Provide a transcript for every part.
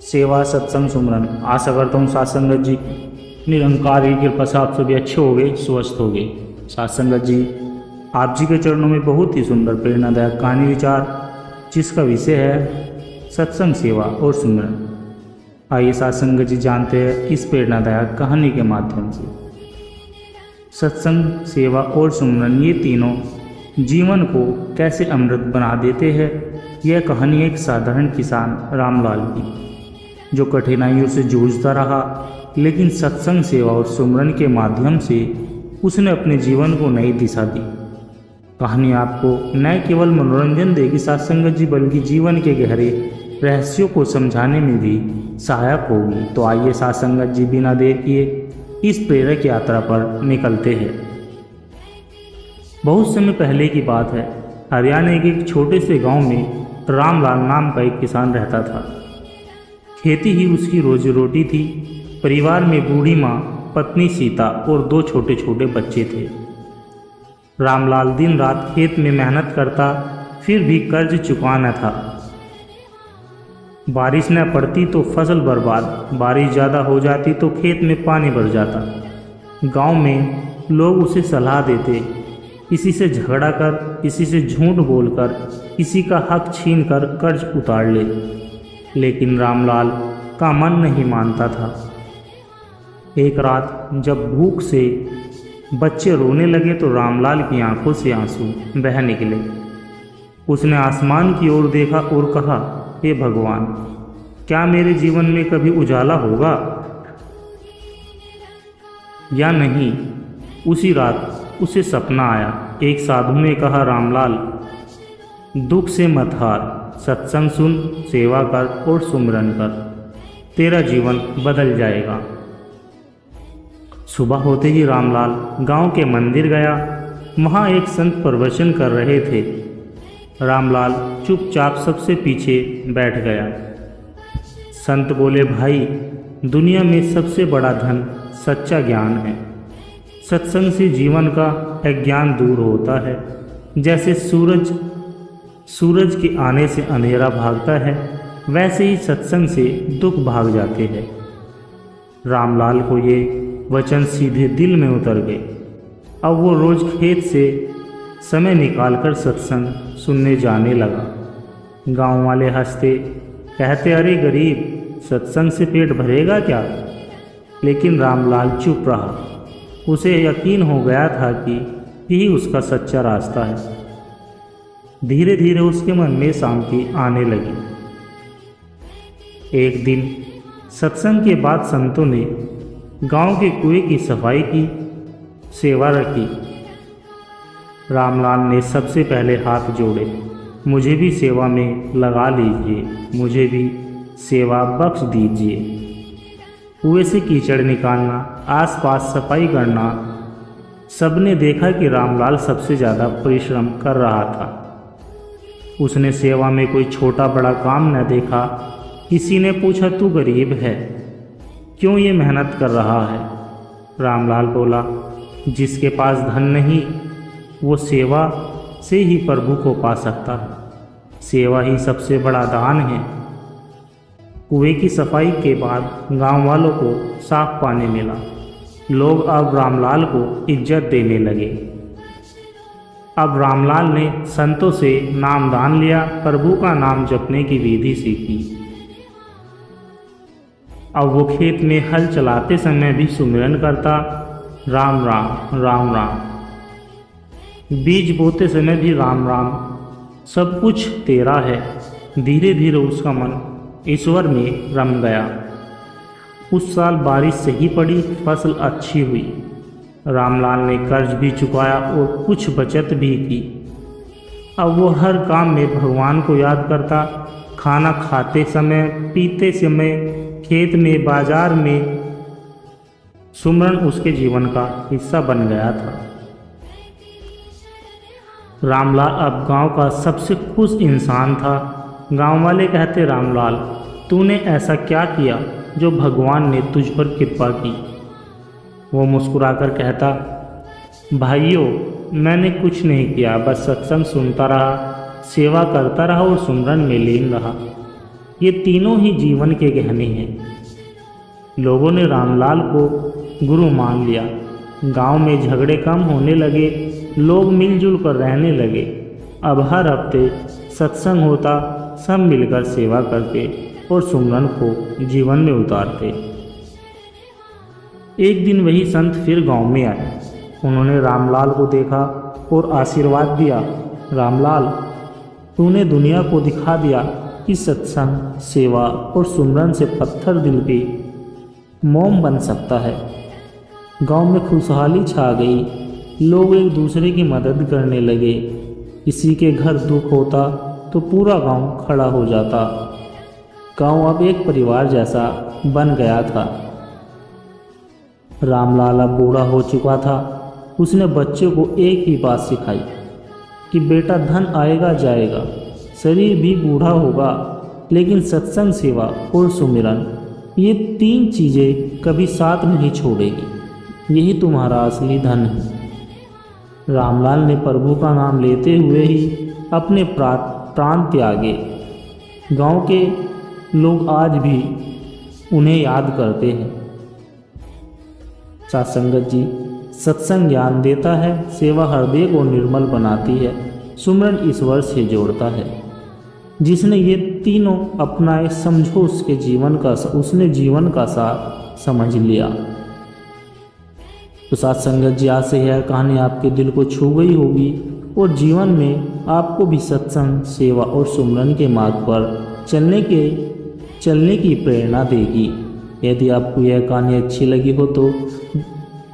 सेवा, सत्संग, सुमरन। आशा करता हूँ साथ संगत जी निरंकार की कृपा से आप सभी अच्छे हो गए, स्वस्थ हो गए। साथ संगत जी, आप जी के चरणों में बहुत ही सुंदर प्रेरणादायक कहानी विचार, जिसका विषय है सत्संग, सेवा और सुमरन। आइए साथ संगत जी जानते हैं इस प्रेरणादायक कहानी के माध्यम से। सत्संग, सेवा और सुमरन ये तीनों जीवन को कैसे अमृत बना देते हैं। यह कहानी एक साधारण किसान रामलाल की, जो कठिनाइयों से जूझता रहा, लेकिन सत्संग, सेवा और सुमरन के माध्यम से उसने अपने जीवन को नई दिशा दी। कहानी आपको न केवल मनोरंजन देगी साथ संगत जी, बल्कि जीवन के गहरे रहस्यों को समझाने में भी सहायक होगी। तो आइए साथ संगत जी, बिना देर किए इस प्रेरक यात्रा पर निकलते हैं। बहुत समय पहले की बात है। हरियाणा के एक छोटे से गांव में रामलाल नाम का एक किसान रहता था। खेती ही उसकी रोजी रोटी थी। परिवार में बूढ़ी माँ, पत्नी सीता और 2 छोटे छोटे बच्चे थे। रामलाल दिन रात खेत में मेहनत करता, फिर भी कर्ज चुकाना था। बारिश न पड़ती तो फसल बर्बाद, बारिश ज़्यादा हो जाती तो खेत में पानी भर जाता। गांव में लोग उसे सलाह देते, किसी से झगड़ा कर, किसी से झूठ बोलकर, किसी का हक छीन कर कर्ज उतार ले। लेकिन रामलाल का मन नहीं मानता था। एक रात जब भूख से बच्चे रोने लगे तो रामलाल की आंखों से आंसू बह निकले। उसने आसमान की ओर देखा और कहा, हे भगवान, क्या मेरे जीवन में कभी उजाला होगा या नहीं। उसी रात उसे सपना आया। एक साधु ने कहा, रामलाल, दुख से मत हार, सत्संग सुन, सेवा कर और सुमरन कर, तेरा जीवन बदल जाएगा। सुबह होते ही रामलाल गांव के मंदिर गया। वहां एक संत प्रवचन कर रहे थे। रामलाल चुपचाप सबसे पीछे बैठ गया। संत बोले, भाई, दुनिया में सबसे बड़ा धन सच्चा ज्ञान है। सत्संग से जीवन का अज्ञान दूर होता है। जैसे सूरज के आने से अंधेरा भागता है, वैसे ही सत्संग से दुख भाग जाते हैं। रामलाल को ये वचन सीधे दिल में उतर गए। अब वो रोज खेत से समय निकालकर सत्संग सुनने जाने लगा। गांव वाले हंसते, कहते, अरे गरीब, सत्संग से पेट भरेगा क्या। लेकिन रामलाल चुप रहा। उसे यकीन हो गया था कि यही उसका सच्चा रास्ता है। धीरे धीरे उसके मन में शांति आने लगी। एक दिन सत्संग के बाद संतों ने गांव के कुएं की सफाई की सेवा रखी। रामलाल ने सबसे पहले हाथ जोड़े, मुझे भी सेवा में लगा लीजिए, मुझे भी सेवा बख्श दीजिए। कुएं से कीचड़ निकालना, आसपास सफाई करना, सबने देखा कि रामलाल सबसे ज़्यादा परिश्रम कर रहा था। उसने सेवा में कोई छोटा बड़ा काम न देखा। किसी ने पूछा, तू गरीब है, क्यों ये मेहनत कर रहा है। रामलाल बोला, जिसके पास धन नहीं, वो सेवा से ही प्रभु को पा सकता है। सेवा ही सबसे बड़ा दान है। कुएं की सफाई के बाद गांव वालों को साफ पानी मिला। लोग अब रामलाल को इज्जत देने लगे। अब रामलाल ने संतों से नामदान लिया, प्रभु का नाम जपने की विधि सीखी। अब वो खेत में हल चलाते समय भी सुमिरन करता, राम राम राम राम। बीज बोते समय भी राम राम, सब कुछ तेरा है। धीरे धीरे उसका मन ईश्वर में रम गया। उस साल बारिश सही पड़ी, फसल अच्छी हुई। रामलाल ने कर्ज भी चुकाया और कुछ बचत भी की। अब वो हर काम में भगवान को याद करता। खाना खाते समय, पीते समय, खेत में, बाजार में, सुमरन उसके जीवन का हिस्सा बन गया था। रामलाल अब गांव का सबसे खुश इंसान था। गांव वाले कहते, रामलाल, तूने ऐसा क्या किया जो भगवान ने तुझ पर कृपा की। वो मुस्कुराकर कहता, भाइयों, मैंने कुछ नहीं किया, बस सत्संग सुनता रहा, सेवा करता रहा और सुमरन में लीन रहा। ये तीनों ही जीवन के गहने हैं। लोगों ने रामलाल को गुरु मान लिया। गांव में झगड़े कम होने लगे, लोग मिलजुल कर रहने लगे। अब हर हफ्ते सत्संग होता, सब मिलकर सेवा करते और सुमरन को जीवन में उतारते। एक दिन वही संत फिर गांव में आए। उन्होंने रामलाल को देखा और आशीर्वाद दिया। रामलाल, तूने दुनिया को दिखा दिया कि सत्संग, सेवा और सुमरन से पत्थर दिल पे मोम बन सकता है। गांव में खुशहाली छा गई। लोग एक दूसरे की मदद करने लगे। किसी के घर दुख होता तो पूरा गांव खड़ा हो जाता। गांव अब एक परिवार जैसा बन गया था। रामलाल अब बूढ़ा हो चुका था। उसने बच्चे को एक ही बात सिखाई कि बेटा, धन आएगा जाएगा, शरीर भी बूढ़ा होगा, लेकिन सत्संग, सेवा और सुमिरन, ये तीन चीज़ें कभी साथ नहीं छोड़ेगी। यही तुम्हारा असली धन है। रामलाल ने प्रभु का नाम लेते हुए ही अपने प्राण त्यागे। गांव के लोग आज भी उन्हें याद करते हैं। सत्संगत जी, सत्संग ज्ञान देता है, सेवा हृदय को निर्मल बनाती है, सुमरन ईश्वर से जोड़ता है। जिसने ये तीनों अपनाए, समझो उसने जीवन का सार समझ लिया। तो सत्संगत जी, आज से यह कहानी आपके दिल को छू गई होगी और जीवन में आपको भी सत्संग, सेवा और सुमरन के मार्ग पर चलने की प्रेरणा देगी। यदि आपको यह कहानी अच्छी लगी हो तो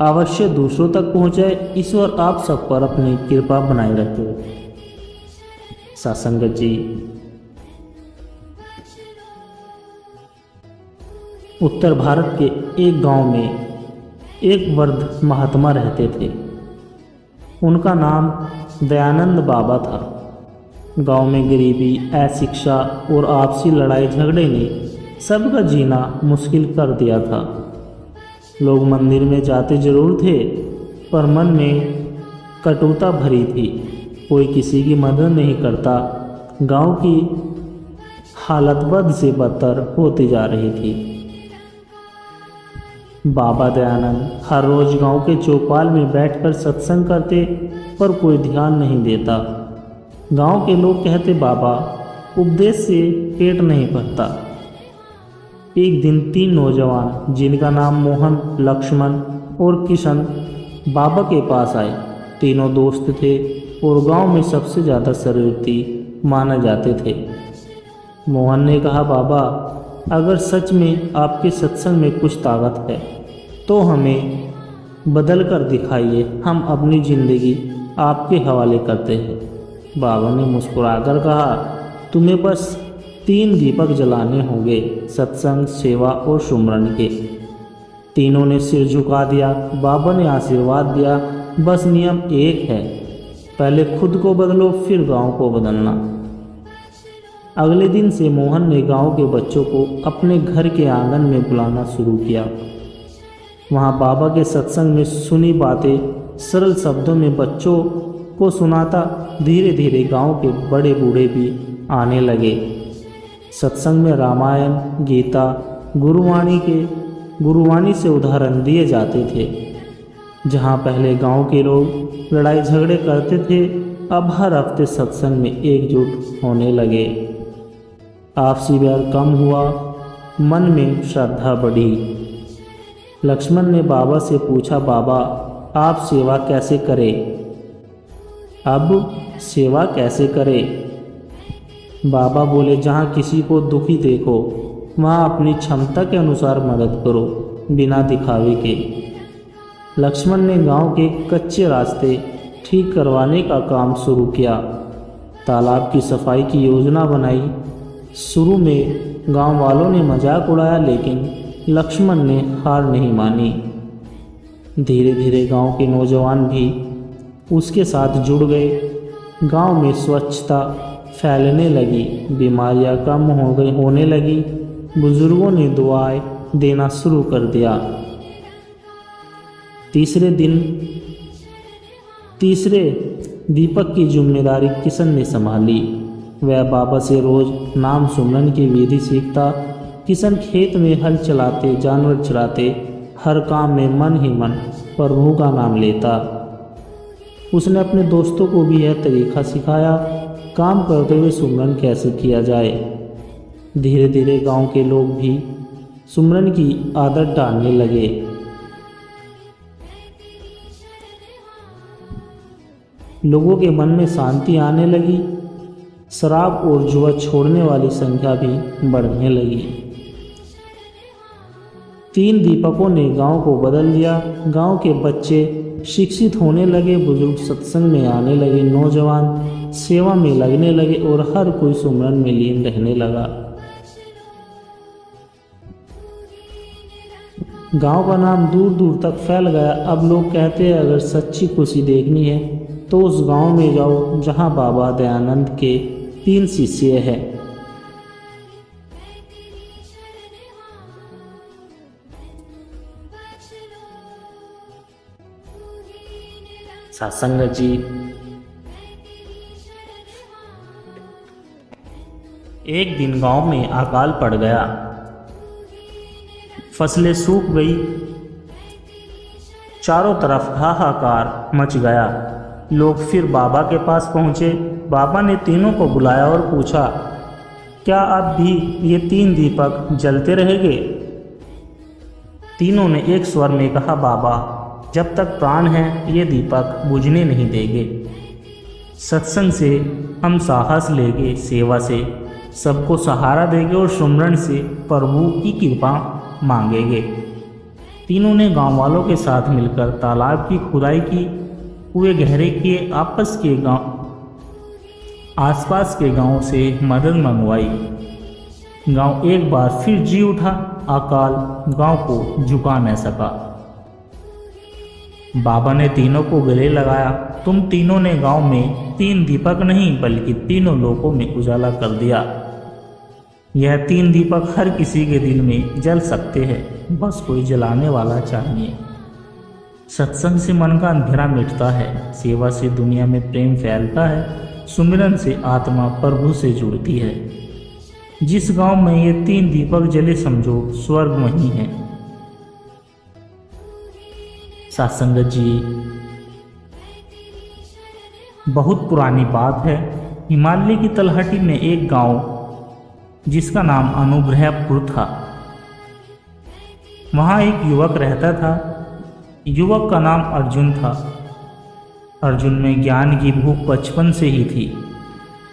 अवश्य दूसरों तक पहुंचाए। ईश्वर आप सब पर अपनी कृपा बनाए रखे। सत्संगत जी, उत्तर भारत के एक गांव में एक वृद्ध महात्मा रहते थे। उनका नाम दयानंद बाबा था। गांव में गरीबी, अशिक्षा और आपसी लड़ाई झगड़े ने सबका जीना मुश्किल कर दिया था। लोग मंदिर में जाते जरूर थे, पर मन में कटुता भरी थी। कोई किसी की मदद नहीं करता। गांव की हालत बद से बदतर होती जा रही थी। बाबा दयानंद हर रोज गांव के चौपाल में बैठकर सत्संग करते, पर कोई ध्यान नहीं देता। गांव के लोग कहते, बाबा, उपदेश से पेट नहीं भरता। एक दिन 3 नौजवान, जिनका नाम मोहन, लक्ष्मण और किशन, बाबा के पास आए। तीनों दोस्त थे और गांव में सबसे ज़्यादा शरारती माने जाते थे। मोहन ने कहा, बाबा, अगर सच में आपके सत्संग में कुछ ताकत है तो हमें बदल कर दिखाइए। हम अपनी ज़िंदगी आपके हवाले करते हैं। बाबा ने मुस्कुराकर कहा, तुम्हें बस 3 दीपक जलाने होंगे, सत्संग, सेवा और सुमरन के। तीनों ने सिर झुका दिया। बाबा ने आशीर्वाद दिया, बस नियम एक है, पहले खुद को बदलो, फिर गांव को बदलना। अगले दिन से मोहन ने गांव के बच्चों को अपने घर के आंगन में बुलाना शुरू किया। वहां बाबा के सत्संग में सुनी बातें सरल शब्दों में बच्चों को सुनाता। धीरे धीरे गांव के बड़े बूढ़े भी आने लगे। सत्संग में रामायण, गीता, गुरुवाणी से उदाहरण दिए जाते थे। जहां पहले गांव के लोग लड़ाई झगड़े करते थे, अब हर हफ्ते सत्संग में एकजुट होने लगे। आपसी प्यार कम हुआ, मन में श्रद्धा बढ़ी। लक्ष्मण ने बाबा से पूछा, बाबा, आप सेवा कैसे करें? अब सेवा कैसे करें? बाबा बोले, जहाँ किसी को दुखी देखो वहाँ अपनी क्षमता के अनुसार मदद करो, बिना दिखावे के। लक्ष्मण ने गांव के कच्चे रास्ते ठीक करवाने का काम शुरू किया। तालाब की सफाई की योजना बनाई। शुरू में गांव वालों ने मजाक उड़ाया, लेकिन लक्ष्मण ने हार नहीं मानी। धीरे धीरे गांव के नौजवान भी उसके साथ जुड़ गए। गांव में स्वच्छता फैलने लगी, बीमारियां कम होने लगी। बुजुर्गों ने दुआएं देना शुरू कर दिया। तीसरे दीपक की जिम्मेदारी किशन ने संभाली। वह बाबा से रोज नाम सुमरन की विधि सीखता। किशन खेत में हल चलाते, जानवर चराते, हर काम में मन ही मन प्रभु का नाम लेता। उसने अपने दोस्तों को भी यह तरीका सिखाया, काम करते हुए सुमरन कैसे किया जाए। धीरे धीरे गांव के लोग भी सुमरन की आदत डालने लगे। लोगों के मन में शांति आने लगी। शराब और जुआ छोड़ने वाली संख्या भी बढ़ने लगी। 3 दीपकों ने गांव को बदल दिया। गांव के बच्चे शिक्षित होने लगे, बुजुर्ग सत्संग में आने लगे, नौजवान सेवा में लगने लगे और हर कोई सुमरन में लीन रहने लगा। गांव का नाम दूर दूर तक फैल गया। अब लोग कहते हैं अगर सच्ची खुशी देखनी है तो उस गांव में जाओ जहां बाबा दयानंद के 3 शिष्य हैं। सत्संग जी, एक दिन गांव में अकाल पड़ गया। फसलें सूख गई। चारों तरफ हाहाकार मच गया। लोग फिर बाबा के पास पहुंचे। बाबा ने तीनों को बुलाया और पूछा, क्या अब भी ये 3 दीपक जलते रहेंगे? तीनों ने एक स्वर में कहा, बाबा जब तक प्राण है ये दीपक बुझने नहीं देंगे। सत्संग से हम साहस लेंगे, सेवा से सबको सहारा देंगे और सुमरन से प्रभु की कृपा मांगेंगे। तीनों ने गांव वालों के साथ मिलकर तालाब की खुदाई की, कुएं गहरे किए, आसपास के गांव से मदद मंगवाई। गांव एक बार फिर जी उठा। अकाल गांव को झुका न सका। बाबा ने तीनों को गले लगाया, तुम तीनों ने गांव में 3 दीपक नहीं बल्कि तीनों लोकों में उजाला कर दिया। यह 3 दीपक हर किसी के दिल में जल सकते हैं, बस कोई जलाने वाला चाहिए। सत्संग से मन का अंधेरा मिटता है, सेवा से दुनिया में प्रेम फैलता है, सुमिरन से आत्मा प्रभु से जुड़ती है। जिस गांव में ये 3 दीपक जले समझो स्वर्ग वहीं है। सत्संग जी, बहुत पुरानी बात है। हिमालय की तलहटी में एक गांव जिसका नाम अनुग्रहपुर था। वहाँ एक युवक रहता था। युवक का नाम अर्जुन था। अर्जुन में ज्ञान की भूख बचपन से ही थी।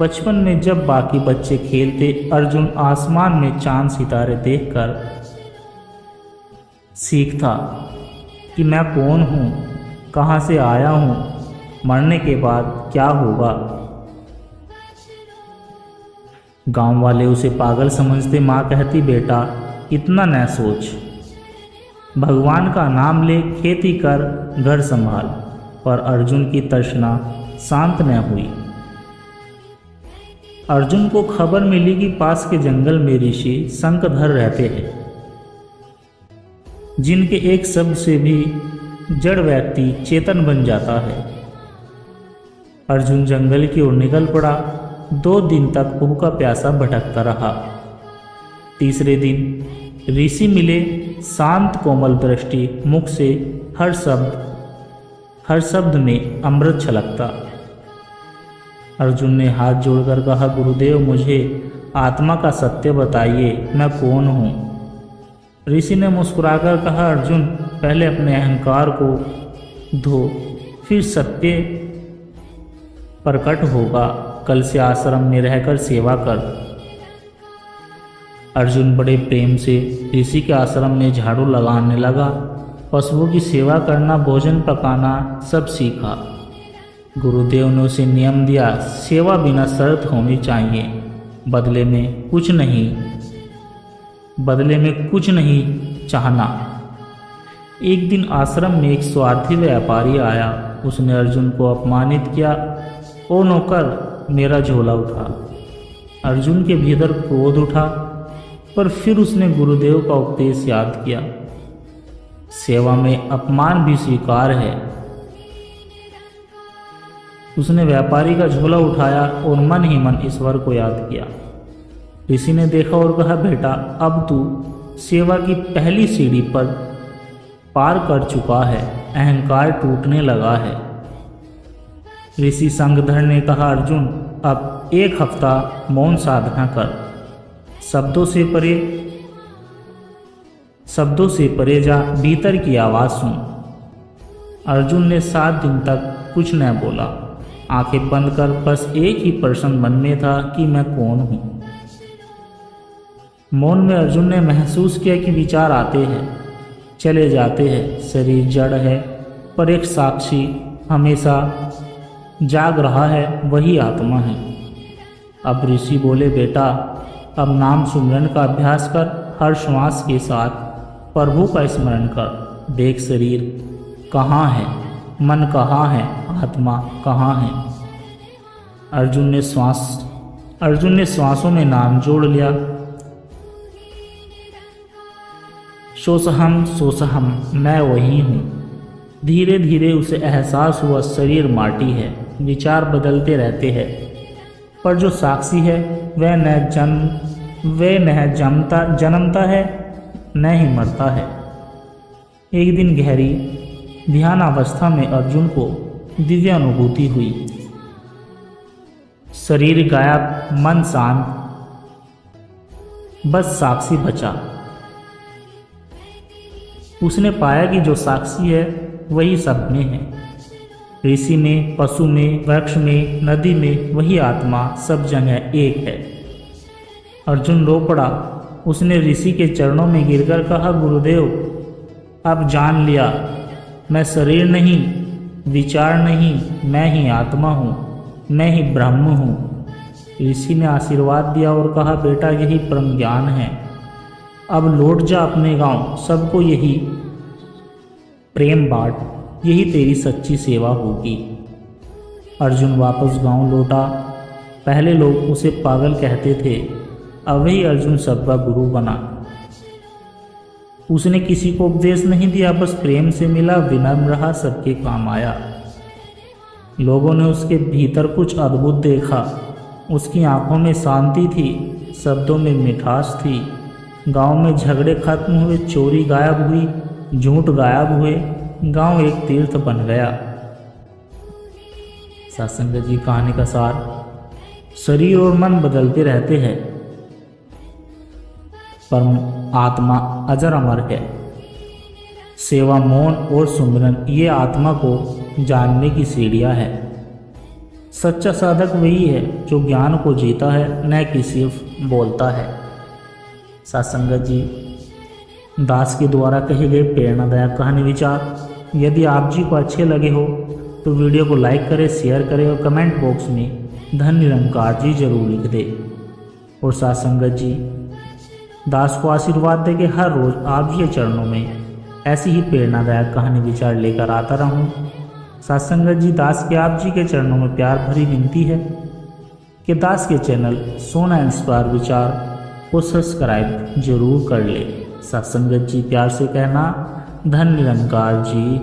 बचपन में जब बाकी बच्चे खेलते, अर्जुन आसमान में चांद सितारे देखकर सीखता कि मैं कौन हूँ, कहाँ से आया हूँ, मरने के बाद क्या होगा। गांव वाले उसे पागल समझते। माँ कहती, बेटा इतना न सोच, भगवान का नाम ले, खेती कर, घर संभाल। पर अर्जुन की तृष्णा शांत न हुई। अर्जुन को खबर मिली कि पास के जंगल में ऋषि शंखधर रहते हैं, जिनके एक शब्द से भी जड़ व्यक्ति चेतन बन जाता है। अर्जुन जंगल की ओर निकल पड़ा। 2 दिन तक भूखा प्यासा भटकता रहा। तीसरे दिन ऋषि मिले। शांत कोमल दृष्टि, मुख से हर शब्द में अमृत छलकता। अर्जुन ने हाथ जोड़कर कहा, गुरुदेव मुझे आत्मा का सत्य बताइए, मैं कौन हूँ। ऋषि ने मुस्कुराकर कहा, अर्जुन पहले अपने अहंकार को धो, फिर सत्य प्रकट होगा। कल से आश्रम में रहकर सेवा कर। अर्जुन बड़े प्रेम से ऋषि के आश्रम में झाड़ू लगाने लगा। पशुओं की सेवा करना, भोजन पकाना सब सीखा। गुरुदेव ने उसे नियम दिया, सेवा बिना शर्त होनी चाहिए, बदले में कुछ नहीं चाहना। एक दिन आश्रम में एक स्वार्थी व्यापारी आया। उसने अर्जुन को अपमानित किया। ओ नौकर, मेरा झोला उठा। अर्जुन के भीतर क्रोध उठा, पर फिर उसने गुरुदेव का उपदेश याद किया, सेवा में अपमान भी स्वीकार है। उसने व्यापारी का झोला उठाया और मन ही मन ईश्वर को याद किया। ऋषि ने देखा और कहा, बेटा अब तू सेवा की पहली सीढ़ी पर पार कर चुका है, अहंकार टूटने लगा है। ऋषि संगधर ने कहा, अर्जुन अब 1 हफ्ता मौन साधना कर, शब्दों से परे जा, भीतर की आवाज़ सुन। अर्जुन ने 7 दिन तक कुछ न बोला, आंखें बंद कर बस एक ही प्रश्न मन में था कि मैं कौन हूँ। मौन में अर्जुन ने महसूस किया कि विचार आते हैं, चले जाते हैं, शरीर जड़ है पर एक साक्षी हमेशा जाग रहा है, वही आत्मा है। अब ऋषि बोले, बेटा अब नाम सुमरन का अभ्यास कर, हर श्वास के साथ प्रभु का स्मरण कर। देख शरीर कहाँ है, मन कहाँ है, आत्मा कहाँ है। अर्जुन ने श्वासों में नाम जोड़ लिया। सोसहम मैं वही हूँ। धीरे धीरे उसे एहसास हुआ शरीर माटी है, विचार बदलते रहते हैं, पर जो साक्षी है वह न जन्मता है न ही मरता है। एक दिन गहरी ध्यान अवस्था में अर्जुन को दिव्य अनुभूति हुई। शरीर गायब, मन शांत, बस साक्षी बचा। उसने पाया कि जो साक्षी है वही सब में है, ऋषि में, पशु में, वृक्ष में, नदी में, वही आत्मा सब जगह एक है। अर्जुन रो पड़ा। उसने ऋषि के चरणों में गिरकर कहा, गुरुदेव अब जान लिया, मैं शरीर नहीं, विचार नहीं, मैं ही आत्मा हूँ, मैं ही ब्रह्म हूँ। ऋषि ने आशीर्वाद दिया और कहा, बेटा यही परम ज्ञान है, अब लौट जा अपने गांव, सबको यही प्रेम बांट, यही तेरी सच्ची सेवा होगी। अर्जुन वापस गांव लौटा। पहले लोग उसे पागल कहते थे, अब वही अर्जुन सबका गुरु बना। उसने किसी को उपदेश नहीं दिया, बस प्रेम से मिला, विनम्र रहा, सबके काम आया। लोगों ने उसके भीतर कुछ अद्भुत देखा। उसकी आंखों में शांति थी, शब्दों में मिठास थी। गांव में झगड़े खत्म हुए, चोरी गायब हुई, झूठ गायब हुए, गांव एक तीर्थ बन गया। सत्संग जी कहानी का सार, शरीर और मन बदलते रहते हैं पर आत्मा अजर अमर है। सेवा, मौन और सुमिरन ये आत्मा को जानने की सीढ़ियाँ है। सच्चा साधक वही है जो ज्ञान को जीता है, न कि सिर्फ बोलता है। सत्संगत जी दास के द्वारा कहे गए प्रेरणादायक कहानी विचार यदि आप जी को अच्छे लगे हो तो वीडियो को लाइक करें, शेयर करें और कमेंट बॉक्स में धन निरंकार जी जरूर लिख दे। और सत्संगत जी दास को आशीर्वाद दे कि हर रोज़ आप जी के चरणों में ऐसी ही प्रेरणादायक कहानी विचार लेकर आता रहूं। सत्संगत जी दास के आप जी के चरणों में प्यार भरी विनती है कि दास के चैनल सोना इंस्पायर विचार को सब्सक्राइब जरूर कर ले। सत्संगत जी प्यार से कहना, धन निरंकार जी।